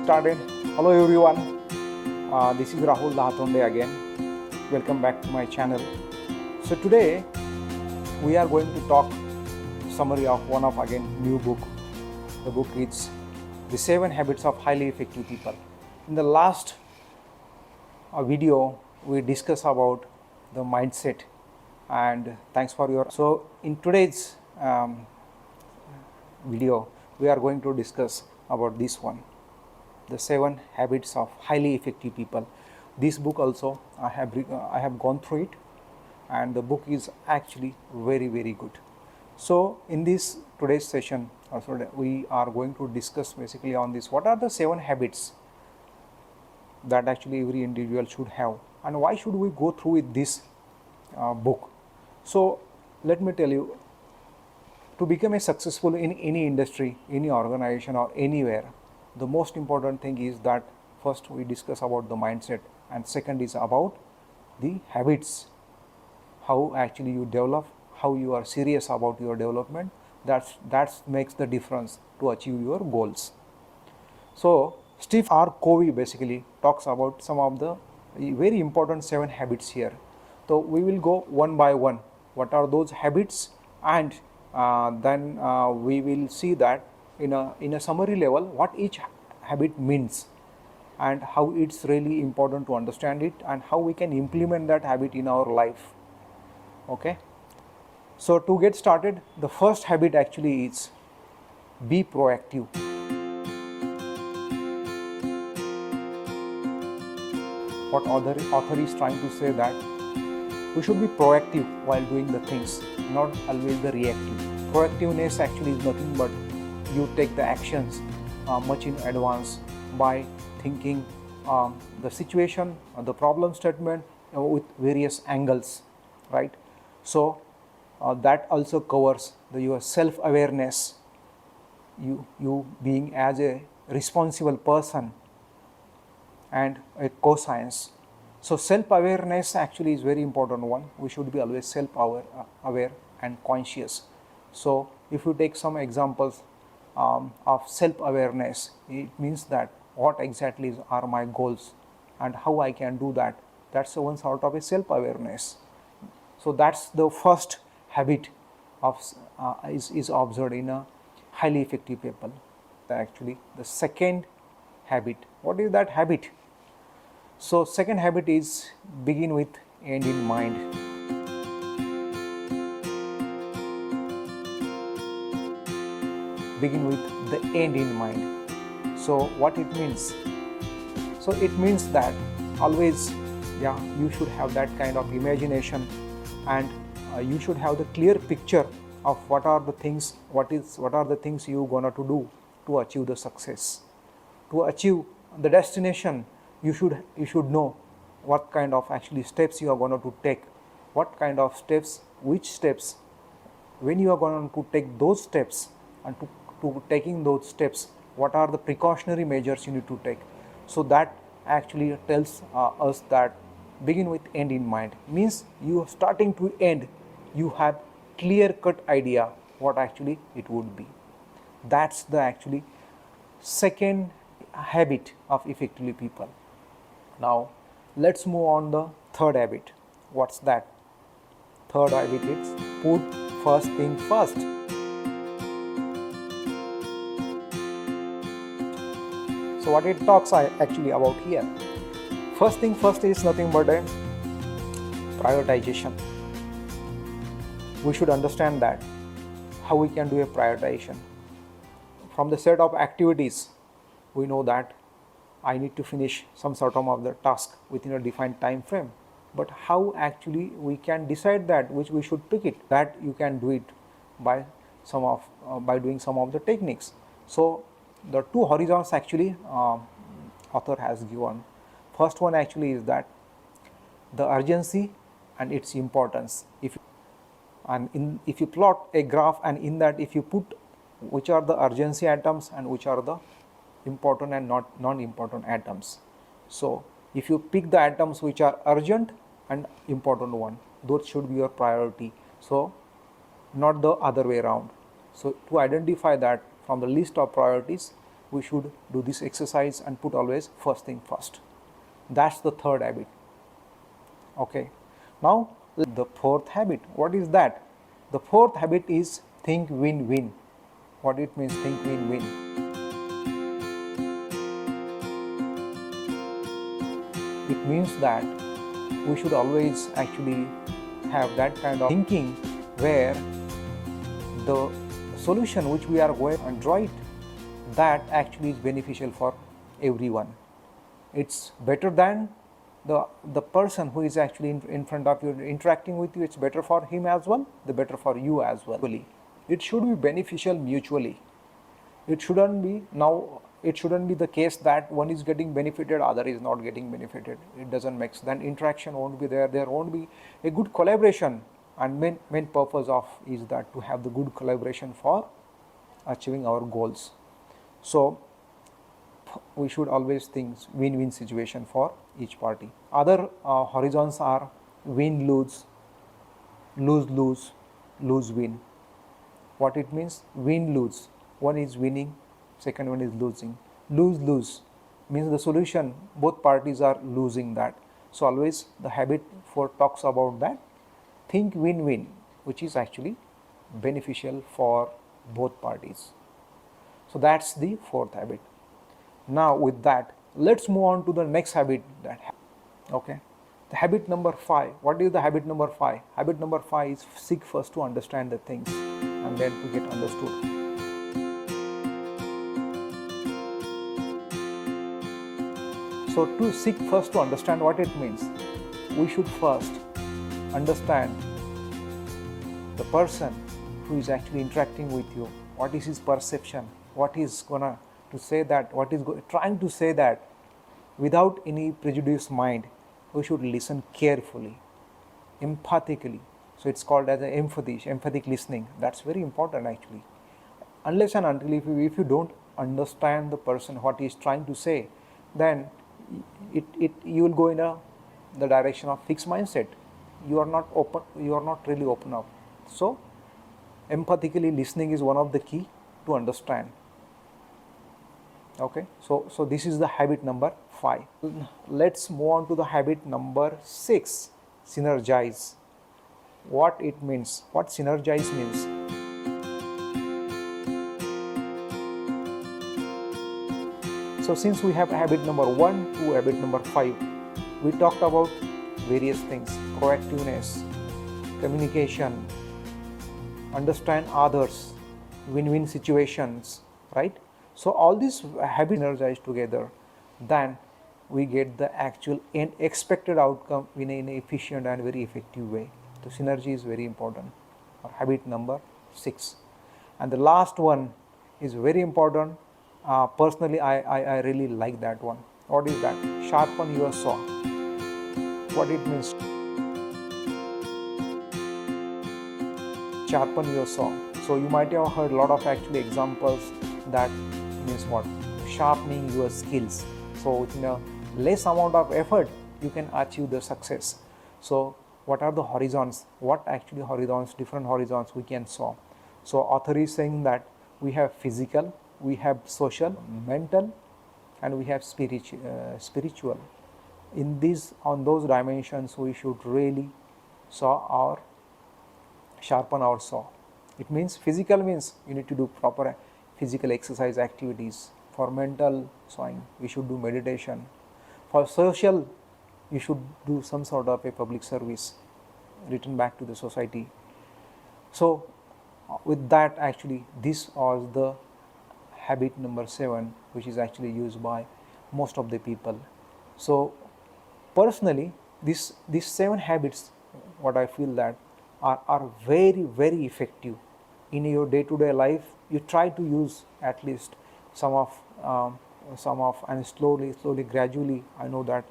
started. Hello everyone, this is Rahul Lahatonde again. Welcome back to my channel. So today we are going to talk summary of one of again new book. The book is The 7 Habits of Highly Effective People. In the last video we discussed about the mindset, and thanks for your. So in today's video we are going to discuss about this one, the 7 habits of highly effective people. This book also I have gone through it, and the book is actually very good. So in this today's session also we are going to discuss basically on this, what are the 7 habits that actually every individual should have, and why should we go through with this book. So let me tell you, to become a successful in any industry, any organization or anywhere, the most important thing is that first we discuss about the mindset, and second is about the habits, how actually you develop, how you are serious about your development. That makes the difference to achieve your goals. So Steve R. Covey basically talks about some of the very important 7 habits here. So we will go one by one, what are those habits, and then we will see that in a summary level what each habit means and how it's really important to understand it and how we can implement that habit in our life. Okay, so to get started, the first habit actually is be proactive. What author is trying to say that we should be proactive while doing the things, not always the reactive. Proactiveness actually is nothing but you take the actions much in advance by thinking the situation, the problem statement with various angles, right? So that also covers your self-awareness, you being as a responsible person and a co-science. So self-awareness actually is very important one. We should be always self-aware and conscious. So if you take some examples of self-awareness, it means that what exactly are my goals and how I can do that. That's one sort of a self-awareness. So that's the first habit of is observed in a highly effective people. Actually, the second habit, what is that habit? So second habit is begin with end in mind. Begin with the end in mind. So what it means? So it means that always, you should have that kind of imagination, and you should have the clear picture of what are the things you gonna to do to achieve the success, to achieve the destination. You should know what kind of actually steps you are going to take, what kind of steps, which steps, when you are going to take those steps, and to taking those steps, what are the precautionary measures you need to take. So that actually tells us that begin with end in mind means you are starting to end, you have clear cut idea what actually it would be. That's the actually second habit of effective people. Now let's move on the third habit. What's that? Third habit is put first thing first. So what it talks actually about here, first thing first is nothing but a prioritization. We should understand that how we can do a prioritization. From the set of activities, we know that I need to finish some sort of the task within a defined time frame. But how actually we can decide that which we should pick it? That you can do it by doing some of the techniques. So the 2 horizons actually author has given. First one actually is that the urgency and its importance. If you plot a graph, and in that if you put which are the urgency items and which are the important and not non-important items. So if you pick the items which are urgent and important one, those should be your priority. So not the other way around. So to identify that from the list of priorities, we should do this exercise and put always first thing first. That's the third habit. Okay. Now the fourth habit, what is that? The fourth habit is think win-win. What it means, think win-win? It means that we should always actually have that kind of thinking where the solution which we are going to draw it, that actually is beneficial for everyone. It's better than the person who is actually in front of you interacting with you. It's better for him as well, the better for you as well. It should be beneficial mutually. It shouldn't be the case that one is getting benefited, other is not getting benefited. It doesn't make sense. Then interaction won't be there. There won't be a good collaboration. And main purpose of is that to have the good collaboration for achieving our goals. So we should always think win-win situation for each party. Other horizons are win-lose, lose-lose, lose-win. What it means? Win-lose. One is winning, second one is losing. Lose-lose means the solution, both parties are losing that. So always the habit 4 talks about that. Think win-win, which is actually beneficial for both parties. So that's the fourth habit. Now with that, let's move on to the next habit. Okay, the habit number 5. What is the habit number 5? Habit number 5 is seek first to understand the things and then to get understood. So to seek first to understand what it means, we should first understand the person who is actually interacting with you. What is his perception? What is gonna to say that? What is trying to say that? Without any prejudiced mind, we should listen carefully, empathically. So it's called as empathic listening. That's very important actually. Unless and until if you don't understand the person what he is trying to say, then you will go in the direction of fixed mindset. You are not open. You are not really open up. So empathically listening is one of the key to understand. Okay, so this is the habit number 5. Let's move on to the habit number 6, synergize. What it means, what synergize means. So since we have habit number 1 to habit number 5, we talked about various things: proactiveness, communication, understand others, win-win situations, right? So all these habits synergize together, then we get the actual and expected outcome in an efficient and very effective way. So synergy is very important. Or habit number 6. And the last one is very important. Personally, I really like that one. What is that? Sharpen your saw. What it means? Sharpen your saw. So you might have heard a lot of actually examples that means what? Sharpening your skills. So within a less amount of effort, you can achieve the success. So what are the horizons? What actually horizons, different horizons we can saw? So author is saying that we have physical, we have social, mental, and we have spiritual. In these, on those dimensions, we should really sharpen our saw. It means physical means you need to do proper physical exercise activities. For mental sawing, we should do meditation. For social, you should do some sort of a public service, return back to the society. So with that, actually this was the habit number 7, which is actually used by most of the people. So personally, these 7 habits, what I feel that are very, very effective in your day-to-day life. You try to use at least some of and slowly, gradually, I know that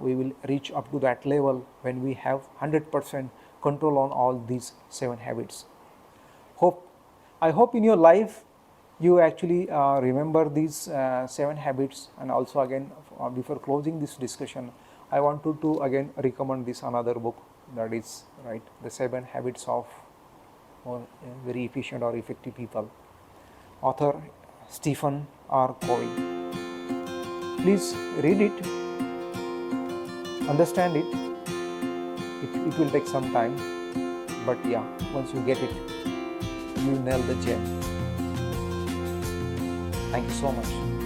we will reach up to that level when we have 100% control on all these 7 habits. I hope in your life you actually remember these 7 habits. And also again, before closing this discussion, I wanted to again recommend this another book, that is right, the 7 habits of very efficient or effective people. Author Stephen or Covey. Please read it, understand it. It will take some time, but yeah, once you get it, you nail the gem. Thank you so much.